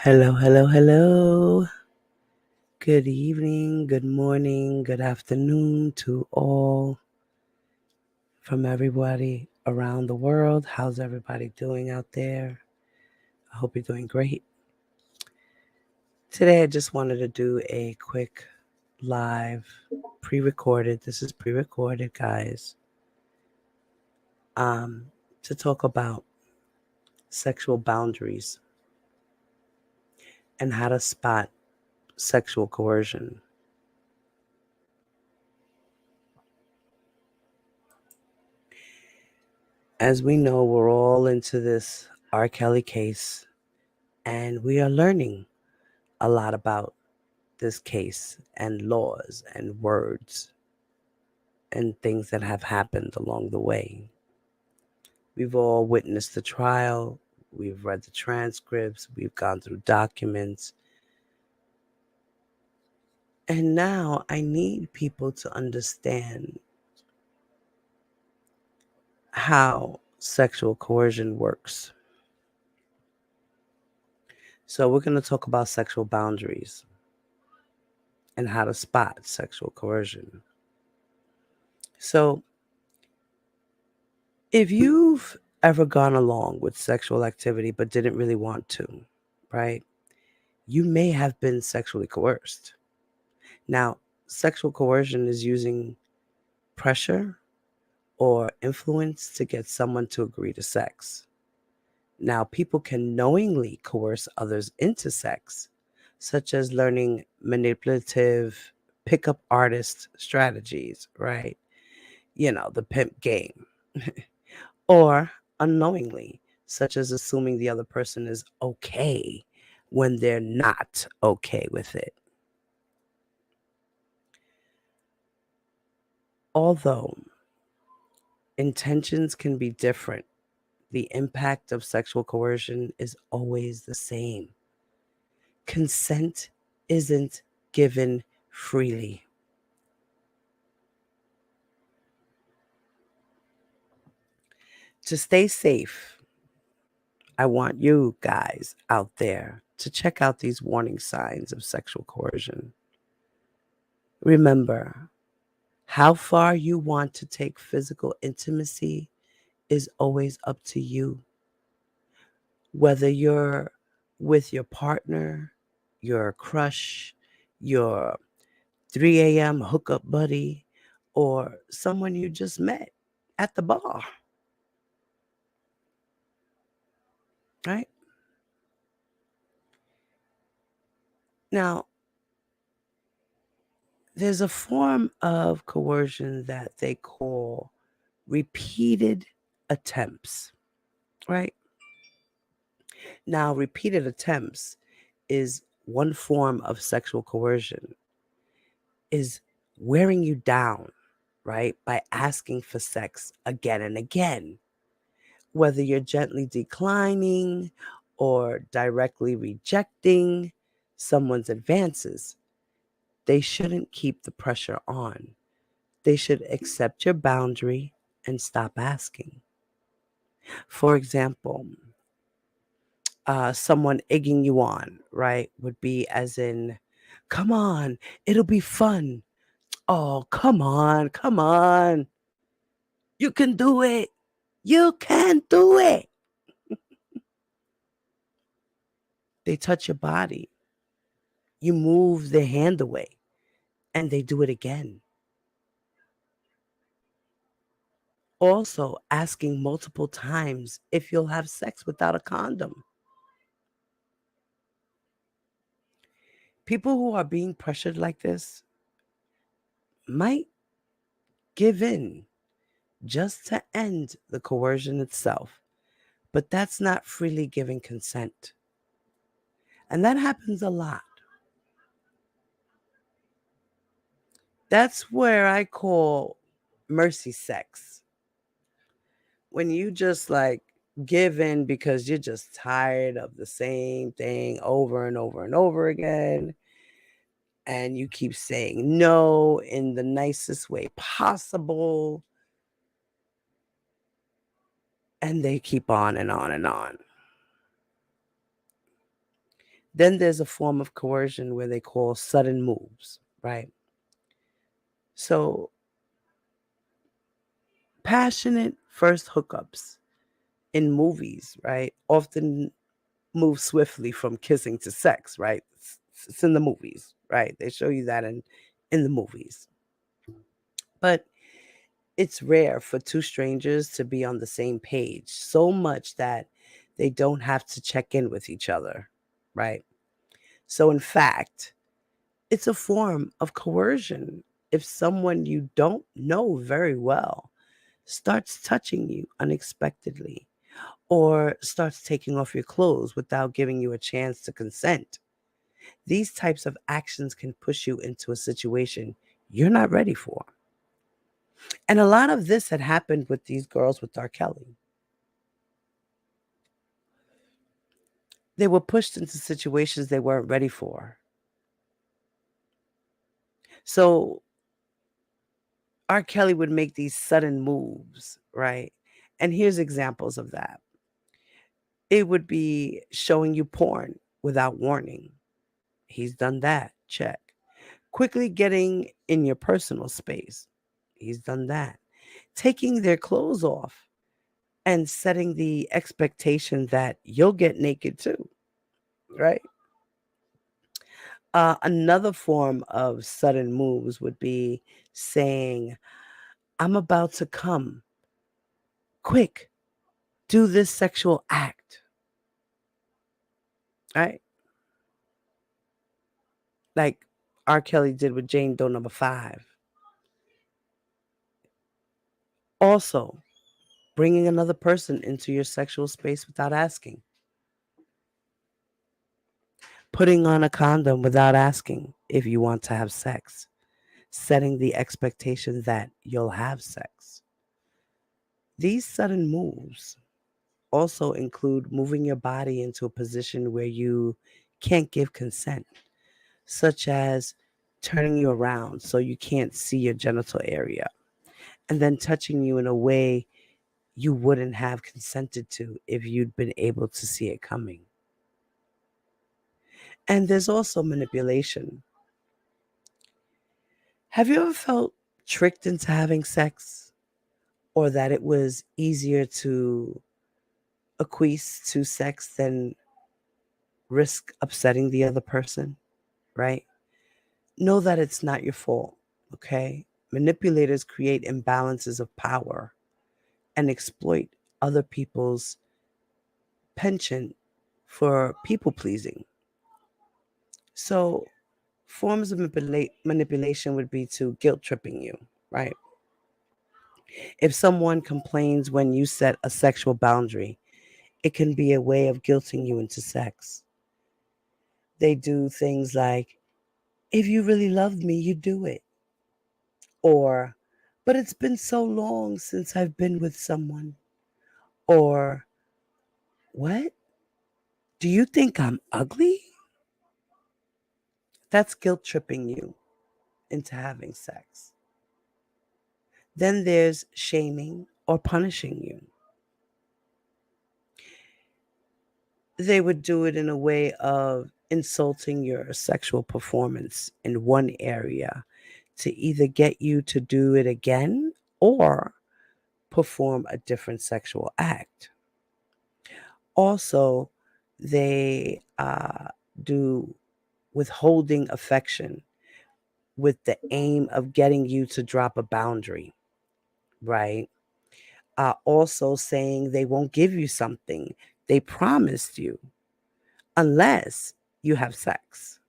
Hello, hello, hello. Good evening, good morning, good afternoon to all from everybody around the world. How's everybody doing out there? I hope you're doing great. Today, I just wanted to do a quick live pre-recorded. This is pre-recorded, guys. To talk about sexual boundaries and how to spot sexual coercion. As we know, we're all into this R. Kelly case, and we are learning a lot about this case and laws and words and things that have happened along the way. We've all witnessed the trial, we've read the transcripts, we've gone through documents. And now I need people to understand how sexual coercion works. So we're going to talk about sexual boundaries and how to spot sexual coercion. So if you've ever gone along with sexual activity but didn't really want to, right? You may have been sexually coerced. Now, sexual coercion is using pressure or influence to get someone to agree to sex. Now, people can knowingly coerce others into sex, such as learning manipulative pickup artist strategies, right? The pimp game. Or unknowingly, such as assuming the other person is okay when they're not okay with it. Although intentions can be different, the impact of sexual coercion is always the same. Consent isn't given freely. To stay safe, I want you guys out there to check out these warning signs of sexual coercion. Remember, how far you want to take physical intimacy is always up to you. Whether you're with your partner, your crush, your 3 a.m. hookup buddy, or someone you just met at the bar, right? Now, there's a form of coercion that they call repeated attempts, right? Now, repeated attempts is one form of sexual coercion, is wearing you down, right? By asking for sex again and again, whether you're gently declining or directly rejecting someone's advances. They shouldn't keep the pressure on. They should accept your boundary and stop asking. For example, someone egging you on, right, would be as in, come on, it'll be fun. Oh, come on, come on. You can do it. You can do it. They touch your body. You move their hand away and they do it again. Also, asking multiple times if you'll have sex without a condom. People who are being pressured like this might give in just to end the coercion itself, but that's not freely giving consent. And that happens a lot. That's where I call mercy sex. When you just like give in because you're just tired of the same thing over and over and over again, and you keep saying no in the nicest way possible, and they keep on and on and on. Then there's a form of coercion where they call sudden moves, right? So, passionate first hookups in movies, right, often move swiftly from kissing to sex, right? It's in the movies, right? They show you that in the movies. But it's rare for two strangers to be on the same page so much that they don't have to check in with each other, right? So, in fact, it's a form of coercion if someone you don't know very well starts touching you unexpectedly or starts taking off your clothes without giving you a chance to consent. These types of actions can push you into a situation you're not ready for. And a lot of this had happened with these girls with R. Kelly. They were pushed into situations they weren't ready for. So R. Kelly would make these sudden moves, right? And here's examples of that. It would be showing you porn without warning. He's done that. Check. Quickly getting in your personal space. He's done that. Taking their clothes off and setting the expectation that you'll get naked too, right? Another form of sudden moves would be saying, I'm about to come. Quick, do this sexual act, right? Like R. Kelly did with Jane Doe number 5. Also, bringing another person into your sexual space without asking. Putting on a condom without asking if you want to have sex. Setting the expectation that you'll have sex. These sudden moves also include moving your body into a position where you can't give consent, such as turning you around so you can't see your genital area, and then touching you in a way you wouldn't have consented to if you'd been able to see it coming. And there's also manipulation. Have you ever felt tricked into having sex, or that it was easier to acquiesce to sex than risk upsetting the other person, right? Know that it's not your fault, okay? Manipulators create imbalances of power and exploit other people's penchant for people pleasing. So, forms of manipulation would be to guilt tripping you, right? If someone complains when you set a sexual boundary, it can be a way of guilting you into sex. They do things like, if you really loved me, you'd do it. Or, but it's been so long since I've been with someone. Or, what? Do you think I'm ugly? That's guilt tripping you into having sex. Then there's shaming or punishing you. They would do it in a way of insulting your sexual performance in one area to either get you to do it again or perform a different sexual act. Also, they do withholding affection with the aim of getting you to drop a boundary, right? Also, saying they won't give you something they promised you unless you have sex.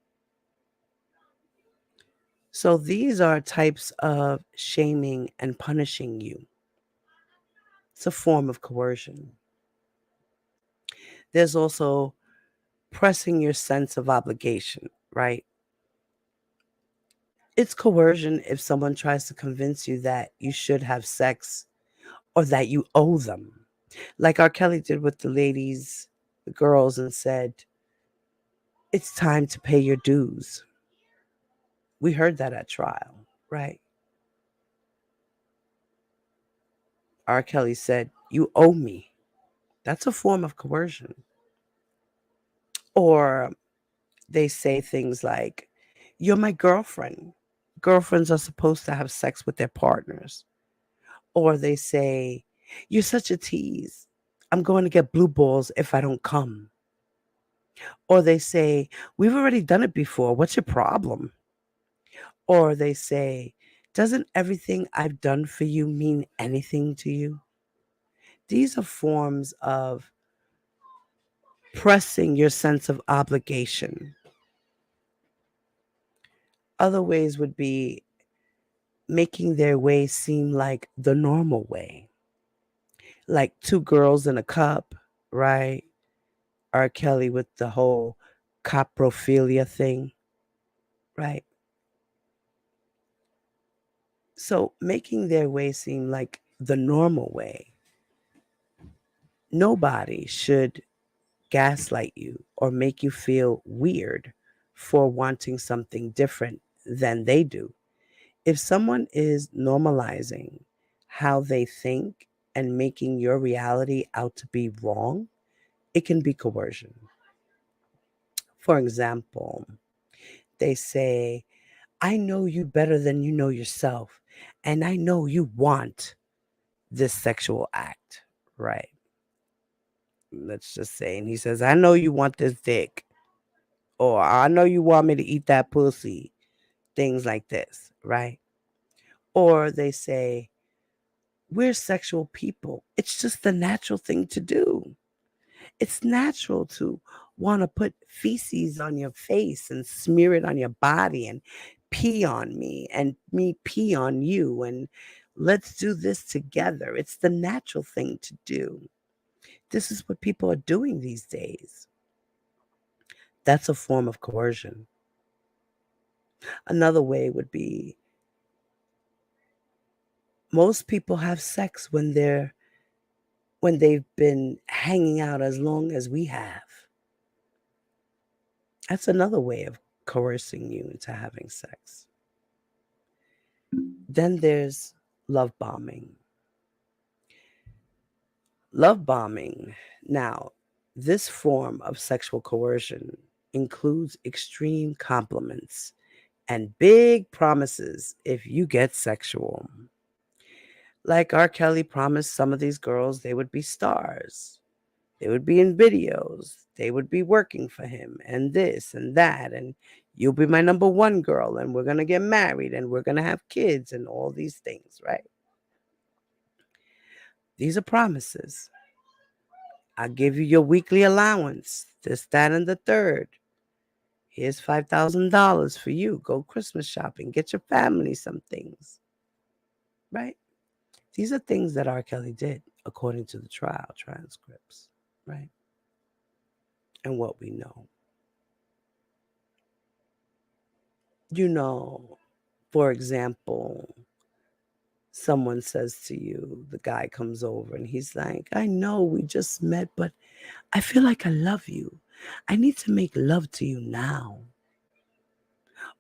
So, these are types of shaming and punishing you. It's a form of coercion. There's also pressing your sense of obligation, right? It's coercion if someone tries to convince you that you should have sex or that you owe them. Like R. Kelly did with the ladies, the girls, and said, it's time to pay your dues. We heard that at trial, right? R. Kelly said, you owe me. That's a form of coercion. Or They say things like, "You're my girlfriend." Girlfriends are supposed to have sex with their partners. Or they say, "You're such a tease. I'm going to get blue balls if I don't come." Or they say, "We've already done it before. What's your problem?" Or they say, "Doesn't everything I've done for you mean anything to you?" These are forms of pressing your sense of obligation. Other ways would be making their way seem like the normal way, like two girls in a cup, right? R. Kelly with the whole coprophilia thing, right? So making their way seem like the normal way. Nobody should gaslight you or make you feel weird for wanting something different than they do. If someone is normalizing how they think and making your reality out to be wrong, it can be coercion. For example, they say, "I know you better than you know yourself, and I know you want this sexual act," right? Let's just say, and he says, "I know you want this dick," or "I know you want me to eat that pussy," things like this, right? Or they say, "We're sexual people. It's just the natural thing to do. It's natural to want to put feces on your face and smear it on your body and pee on me and me pee on you. And let's do this together. It's the natural thing to do." This is what people are doing these days. That's a form of coercion. Another way would be most people have sex when they've been hanging out as long as we have. That's another way of coercing you into having sex. Then there's love bombing. Love bombing. Now, this form of sexual coercion includes extreme compliments and big promises if you get sexual. Like R. Kelly promised some of these girls they would be stars. They would be in videos. They would be working for him and this and that. And you'll be my number one girl. And we're going to get married and we're going to have kids and all these things, right? These are promises. I'll give you your weekly allowance, this, that, and the third. Here's $5,000 for you. Go Christmas shopping. Get your family some things, right? These are things that R. Kelly did according to the trial transcripts, right? And what we know. For example, someone says to you, the guy comes over and he's like, "I know we just met, but I feel like I love you. I need to make love to you now."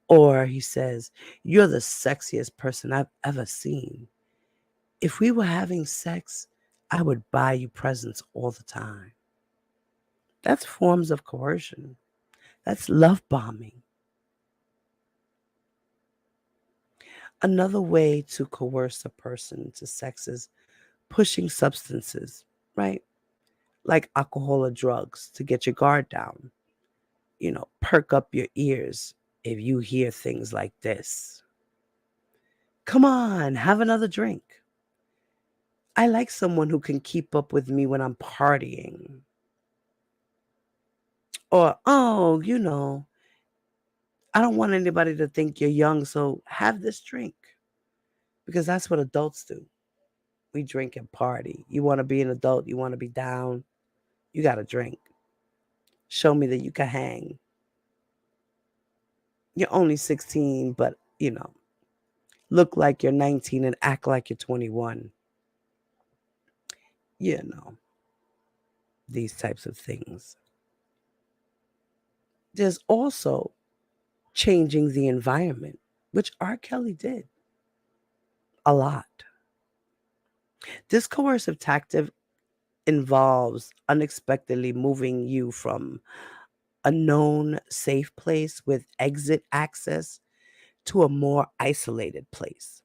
Or he says, "You're the sexiest person I've ever seen. If we were having sex, I would buy you presents all the time." That's forms of coercion. That's love bombing. Another way to coerce a person to sex is pushing substances, right? Like alcohol or drugs to get your guard down. Perk up your ears if you hear things like this. "Come on, have another drink. I like someone who can keep up with me when I'm partying." Or, "Oh, I don't want anybody to think you're young, so have this drink." Because that's what adults do. We drink and party. You want to be an adult, you want to be down, you got to drink. Show me that you can hang. You're only 16, but, look like you're 19 and act like you're 21. You know, these types of things. There's also changing the environment, which R. Kelly did a lot. This coercive tactic involves unexpectedly moving you from a known safe place with exit access to a more isolated place.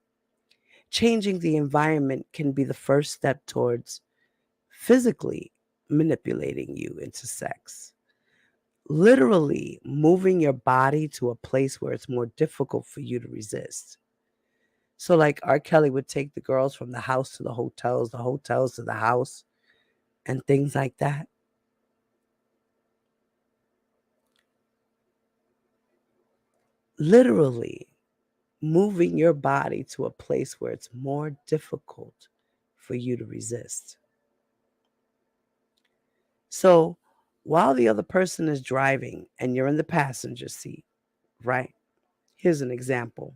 Changing the environment can be the first step towards physically manipulating you into sex. Literally moving your body to a place where it's more difficult for you to resist. So, like R. Kelly would take the girls from the house to the hotels to the house, and things like that. Literally moving your body to a place where it's more difficult for you to resist. So, while the other person is driving and you're in the passenger seat, right? Here's an example.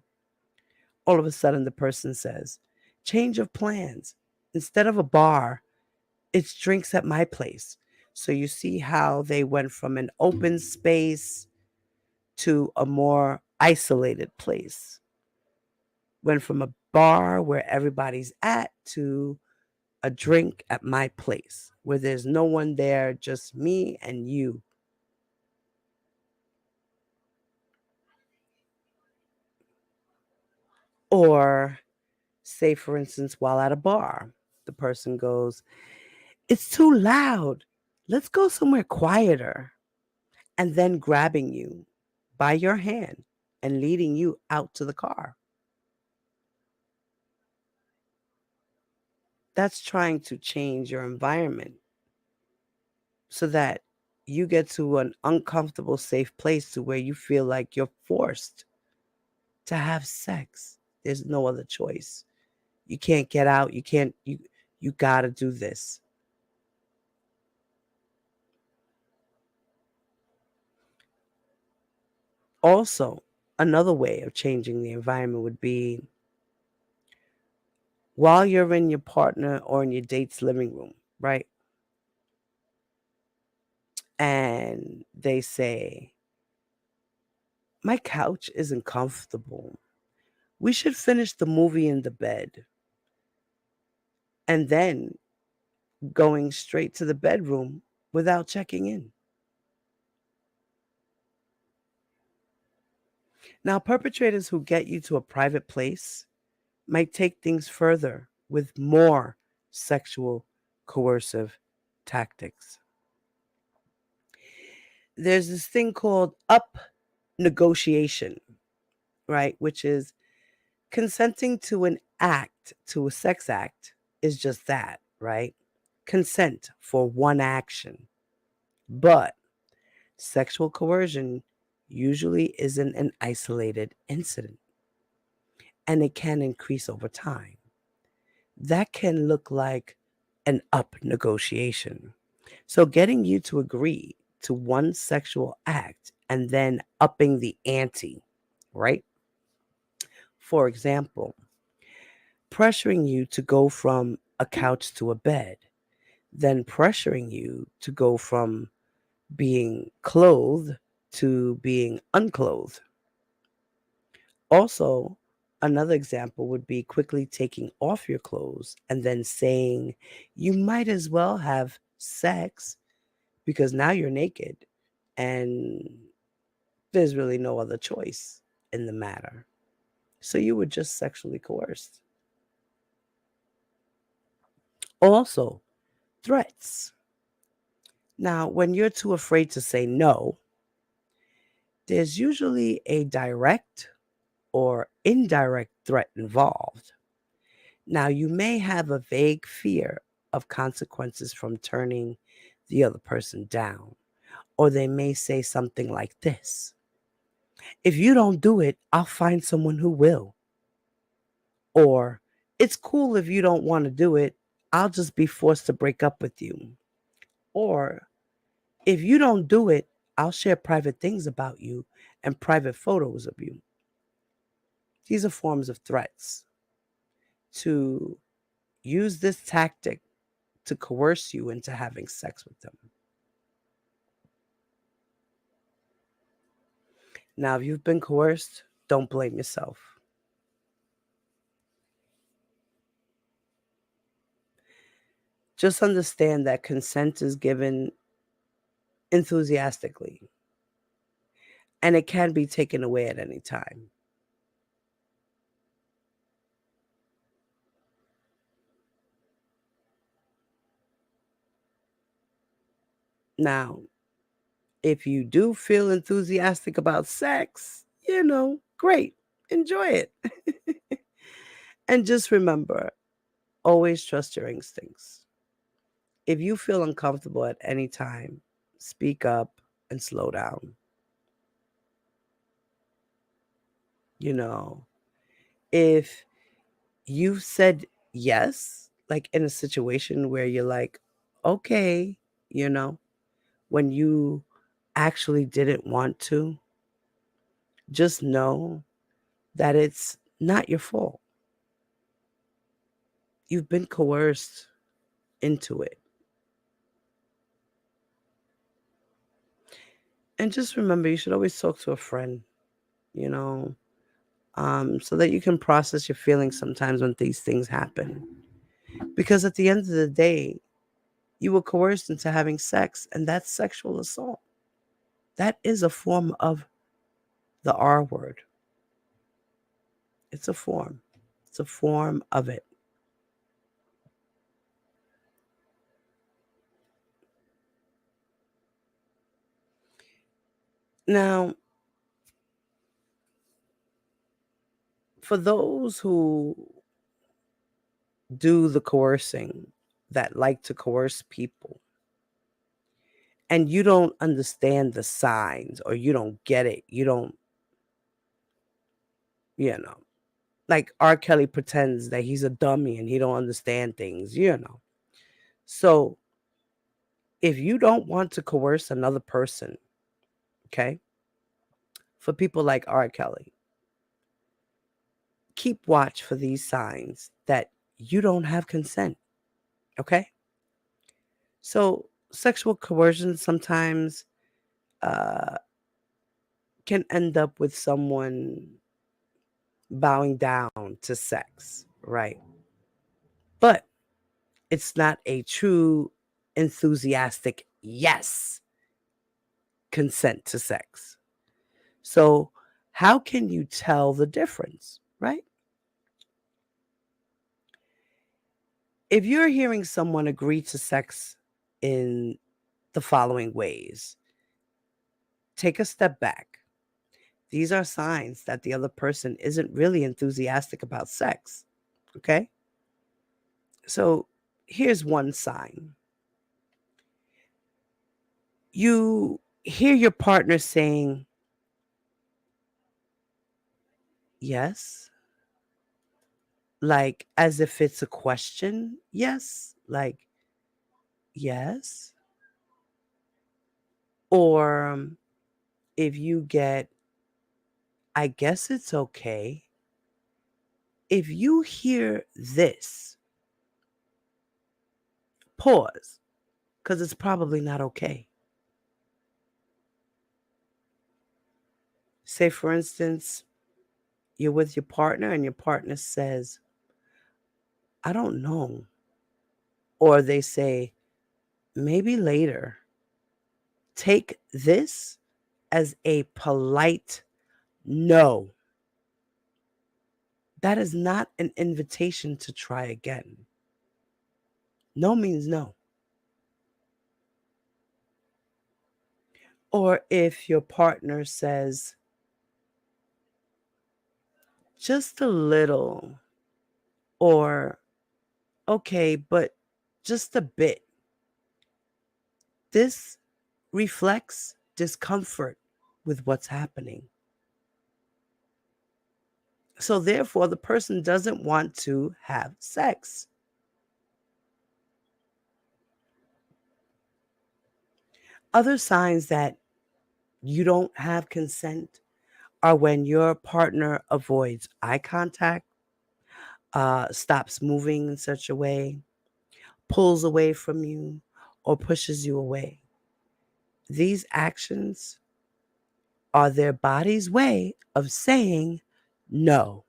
All of a sudden, the person says, change of plans. Instead of a bar, it's drinks at my place. So you see how they went from an open space to a more isolated place. Went from a bar where everybody's at to a drink at my place where there's no one there, just me and you. Or, say, for instance, while at a bar, the person goes, it's too loud. Let's go somewhere quieter. And then grabbing you by your hand and leading you out to the car. That's trying to change your environment so that you get to an uncomfortable, safe place to where you feel like you're forced to have sex. There's no other choice. You can't get out. You got to do this. Also, another way of changing the environment would be while you're in your partner or in your date's living room, right? And they say, my couch isn't comfortable. We should finish the movie in the bed. And then going straight to the bedroom without checking in. Now, perpetrators who get you to a private place might take things further with more sexual coercive tactics. There's this thing called up negotiation, right? Which is consenting to an act, to a sex act, is just that, right? Consent for one action. But sexual coercion usually isn't an isolated incident, and it can increase over time. That can look like an up negotiation. So, getting you to agree to one sexual act and then upping the ante, right? For example, pressuring you to go from a couch to a bed, then pressuring you to go from being clothed to being unclothed. Also, another example would be quickly taking off your clothes and then saying, you might as well have sex because now you're naked and there's really no other choice in the matter. So you were just sexually coerced. Also, threats. Now, when you're too afraid to say no, there's usually a direct or indirect threat involved. Now, you may have a vague fear of consequences from turning the other person down, or they may say something like this: if you don't do it, I'll find someone who will. Or, it's cool if you don't want to do it, I'll just be forced to break up with you. Or, if you don't do it, I'll share private things about you and private photos of you. These are forms of threats to use this tactic to coerce you into having sex with them. Now, if you've been coerced, don't blame yourself. Just understand that consent is given enthusiastically. and it can be taken away at any time. Now, if you do feel enthusiastic about sex, great. Enjoy it. And just remember, always trust your instincts. If you feel uncomfortable at any time, speak up and slow down. You know, if you said yes, like in a situation where you're like, okay, you know, when you actually didn't want to, just know that it's not your fault. You've been coerced into it. And just remember, you should always talk to a friend, you know, so that you can process your feelings sometimes when these things happen. Because at the end of the day, you were coerced into having sex, and that's sexual assault. That is a form of the R word. It's a form. It's a form of it. Now, for those who do the coercing, that like to coerce people, and you don't understand the signs or you don't get it, you don't, you know, like R. Kelly pretends that he's a dummy and he don't understand things. So if you don't want to coerce another person, okay, for people like R. Kelly, keep watch for these signs that you don't have consent, okay? So sexual coercion sometimes uh, can end up with someone bowing down to sex, right? But it's not a true enthusiastic yes consent to sex. So, how can you tell the difference, right? If you're hearing someone agree to sex in the following ways, take a step back. These are signs that the other person isn't really enthusiastic about sex, okay? So, here's one sign. You hear your partner saying, yes, like as if it's a question. Yes, like, yes. Or if you get, I guess it's okay. If you hear this, pause, because it's probably not okay. Say, for instance, you're with your partner and your partner says, I don't know. Or they say, maybe later. Take this as a polite no. That is not an invitation to try again. No means no. Or if your partner says, just a little, or okay, but just a bit, this reflects discomfort with what's happening. So, therefore, the person doesn't want to have sex. Other signs that you don't have consent are when your partner avoids eye contact, stops moving in such a way, pulls away from you, or pushes you away. These actions are their body's way of saying no.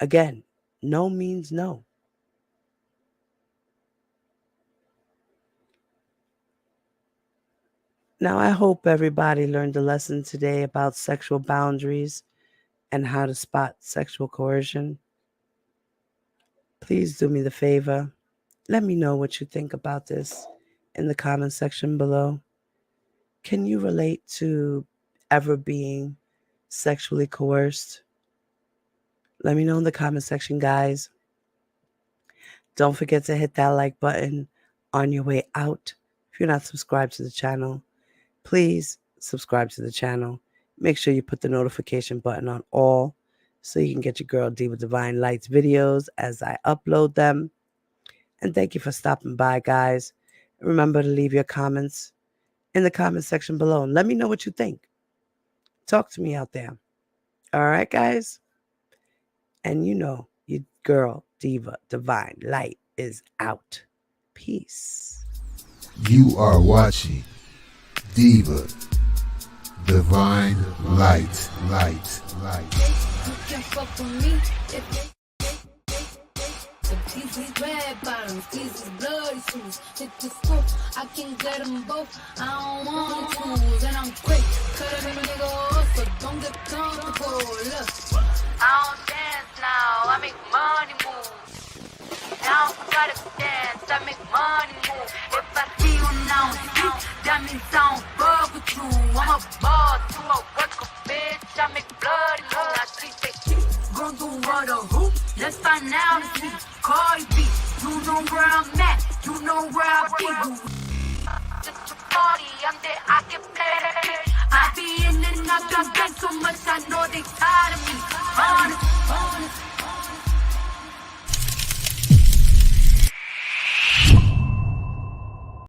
Again, no means no. Now, I hope everybody learned a lesson today about sexual boundaries and how to spot sexual coercion. Please do me the favor. Let me know what you think about this in the comment section below. Can you relate to ever being sexually coerced? Let me know in the comment section, guys. Don't forget to hit that like button on your way out. If you're not subscribed to the channel, please subscribe to the channel. Make sure you put the notification button on all so you can get your girl Diva Divine Lights videos as I upload them. And thank you for stopping by, guys. Remember to leave your comments in the comment section below and let me know what you think. Talk to me out there. All right, guys? And you know, your girl Diva Divine Light is out. Peace. You are watching Diva Divine Light. You can fuck with me if these is red bottoms, these is bloody shoes. Hit the scoop, I can get them both. I don't want tools, and I'm quick. Cut every nigga off, so don't get comfortable. Look, I don't dance now, I make money move. Now I gotta dance, I make money move. If I see you now, that means I don't fuck with you. I'm a boss, you a worker, bitch. I make bloody move. Now she say, gon' do what a hoop. Let's find out if we Cardi B. You know where I'm at, you know where I be. Just a party, I'm there, I can play. I be in and out the game so much